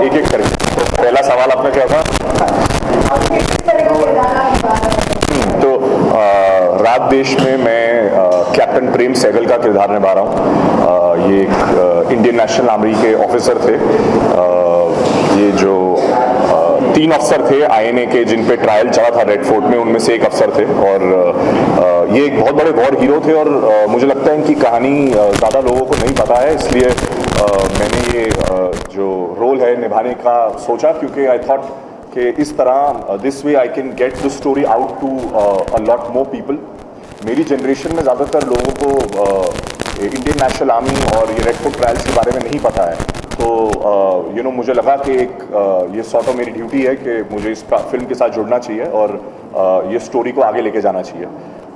एक एक करके। तो पहला सवाल आपका क्या था? तो रात देश में मैं कैप्टन प्रेम सहगल का किरदार निभा रहा हूँ। ये एक इंडियन नेशनल आर्मी के ऑफिसर थे। ये जो 3 अफसर थे आईएनए के जिन पे ट्रायल चला था रेड फोर्ट में, उनमें से एक अफसर थे और ये एक बहुत बड़े वॉर हीरो थे और मुझे लगता है इनकी कहानी ज़्यादा लोगों को नहीं पता है, इसलिए मैंने ये जो रोल है निभाने का सोचा, क्योंकि आई थॉट कि इस तरह this way I can get the story out to a lot more people. मेरी जनरेशन में ज़्यादातर लोगों को इंडियन नेशनल आर्मी और ये रेड फोर्ट ट्रायल्स के बारे में नहीं पता है, तो मुझे लगा कि एक ये सॉर्ट ऑफ मेरी ड्यूटी है कि मुझे इस फिल्म के साथ जुड़ना चाहिए और ये स्टोरी को आगे लेके जाना चाहिए।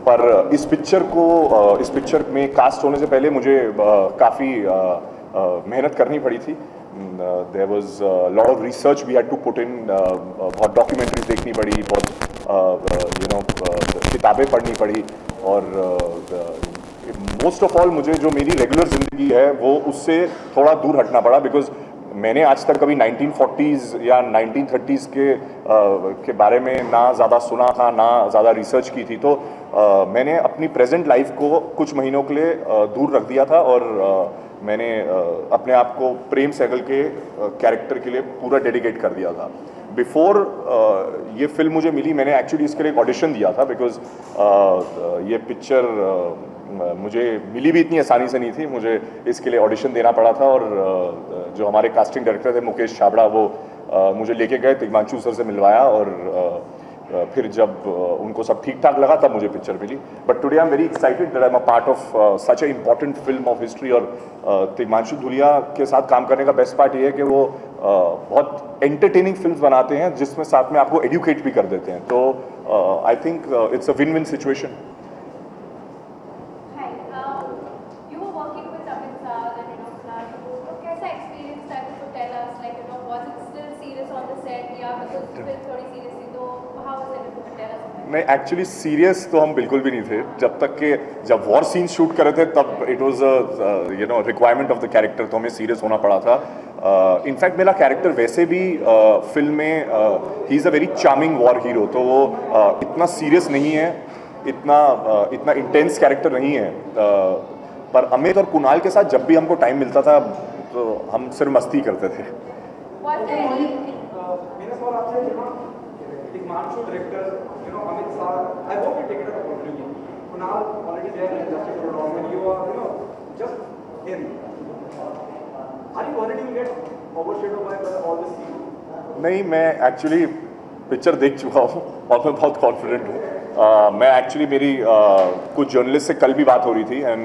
पर इस पिक्चर में कास्ट होने से पहले मुझे काफ़ी मेहनत करनी पड़ी थी। There was lot of research we had to put in, बहुत डॉक्यूमेंट्रीज देखनी पड़ी, बहुत किताबें पढ़नी पड़ी और मोस्ट ऑफ ऑल मुझे जो मेरी रेगुलर ज़िंदगी है वो उससे थोड़ा दूर हटना पड़ा, बिकॉज मैंने आज तक कभी 1940s या 1930s के बारे में ना ज़्यादा सुना था, ना ज़्यादा रिसर्च की थी। तो मैंने अपनी प्रेजेंट लाइफ को कुछ महीनों के लिए दूर रख दिया था और मैंने अपने आप को प्रेम सहगल के कैरेक्टर के लिए पूरा डेडिकेट कर दिया था। बिफोर ये फिल्म मुझे मिली, मैंने एक्चुअली इसके लिए एक ऑडिशन दिया था, बिकॉज ये पिक्चर मुझे मिली भी इतनी आसानी से नहीं थी, मुझे इसके लिए ऑडिशन देना पड़ा था और जो हमारे कास्टिंग डायरेक्टर थे मुकेश छाबड़ा, वो मुझे लेके गए, तिग्मांशु सर से मिलवाया और फिर जब उनको सब ठीक ठाक लगा तब मुझे पिक्चर मिली। But today I am very excited that I am a part of such a important film of history. और तिग्मांशु धूलिया के साथ काम करने का बेस्ट पार्ट ये है कि वो बहुत एंटरटेनिंग फिल्म्स बनाते हैं जिसमें साथ में आपको एडुकेट भी कर देते हैं, तो I think it's a win win situation. नहीं, एक्चुअली सीरियस तो हम बिल्कुल भी नहीं थे, जब वॉर सीन शूट कर रहे थे तब it was requirement of the character, तो हमें सीरियस होना पड़ा था। इनफैक्ट मेरा कैरेक्टर वैसे भी फिल्म में he is a very charming war hero, तो वो इतना सीरियस नहीं है, इतना इंटेंस कैरेक्टर नहीं है। पर अमित और कुणाल के साथ जब भी हमको टाइम मिलता था तो हम सिर्फ मस्ती करते थे। Tigsmanshu director, Amit sir, I hope you take it up opportunity. Kunal already there in Justice for All, and you are, just in. Are you worried you get overshadowed by all this scene? नहीं, मैं actually picture देख चुका हूँ और मैं बहुत confident हूँ। मैं एक्चुअली मेरी कुछ जर्नलिस्ट से कल भी बात हो रही थी एंड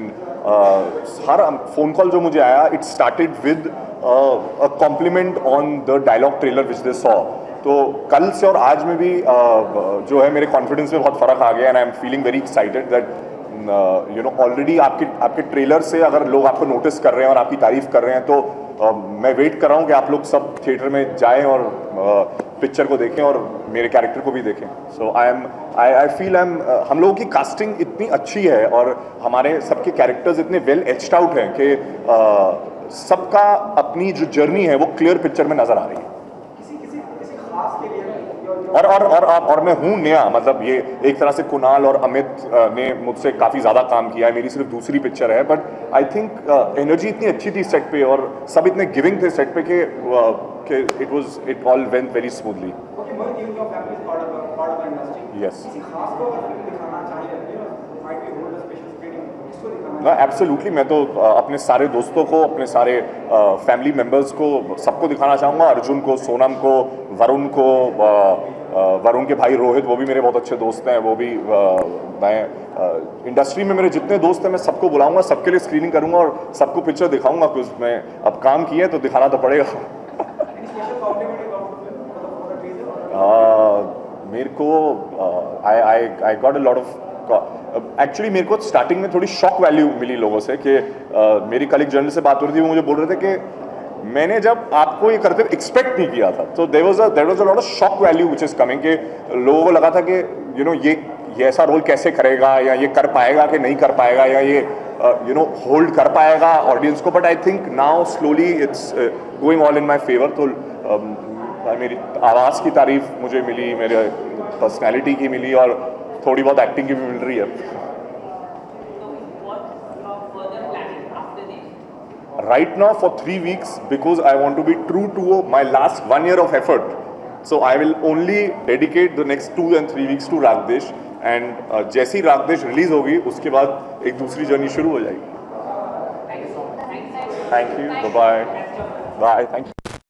हर फ़ोन कॉल जो मुझे आया, it started with a compliment on the dialogue trailer which they saw. तो कल से और आज में भी जो है मेरे कॉन्फिडेंस में बहुत फ़र्क आ गया and I am feeling very excited that already आपके ट्रेलर से अगर लोग आपको नोटिस कर रहे हैं और आपकी तारीफ़ कर रहे हैं, तो मैं वेट कर रहा हूँ कि आप लोग सब थिएटर में जाएं और पिक्चर को देखें और मेरे कैरेक्टर को भी देखें। सो आई फील हम लोगों की कास्टिंग इतनी अच्छी है और हमारे सबके कैरेक्टर्स इतने वेल एच्ड आउट हैं कि सबका अपनी जो जर्नी है वो क्लियर पिक्चर में नज़र आ रही है। और मैं हूँ नया, मतलब ये एक तरह से कुणाल और अमित ने मुझसे काफ़ी ज़्यादा काम किया है, मेरी सिर्फ दूसरी पिक्चर है, बट आई थिंक एनर्जी इतनी अच्छी थी सेट पे और सब इतने गिविंग थे सेट पे कि it all went very smoothly. Yes, absolutely. मैं तो अपने सारे दोस्तों को, अपने सारे फैमिली मेम्बर्स को, सबको दिखाना चाहूँगा। अर्जुन को, सोनम को, वरुण को, वरुण के भाई रोहित, वो भी मेरे बहुत अच्छे दोस्त हैं, वो भी मैं इंडस्ट्री में मेरे जितने दोस्त हैं मैं सबको बुलाऊंगा, सबके लिए स्क्रीनिंग करूंगा और सबको पिक्चर दिखाऊंगा, क्योंकि मैं अब काम किए तो दिखाना तो पड़ेगा। मेरे को I got a lot of actually मेरे को स्टार्टिंग में थोड़ी शॉक वैल्यू मिली लोगों से कि मेरी कल एक जर्नलिस्ट से बात हो रही थी, वो मुझे बोल रहे थे कि मैंने जब आपको ये करते एक्सपेक्ट नहीं किया था, तो there was a lot of shock value which is coming, कि लोगों को लगा था कि ये ऐसा रोल कैसे करेगा या ये कर पाएगा कि नहीं कर पाएगा, या ये होल्ड कर पाएगा ऑडियंस को, but I think now slowly it's going all in my favour. तो मेरी आवाज़ की तारीफ मुझे मिली, मेरे पर्सनैलिटी की मिली और थोड़ी बहुत एक्टिंग की भी मिल रही है. Right now for 3 weeks, because I want to be true to my last 1 year of effort, so I will only dedicate the next 2 and 3 weeks to Ragdesh, and जैसी Ragdesh रिलीज होगी उसके बाद एक दूसरी जर्नी शुरू हो जाएगी. Thank you. Bye bye. Bye. Thank you.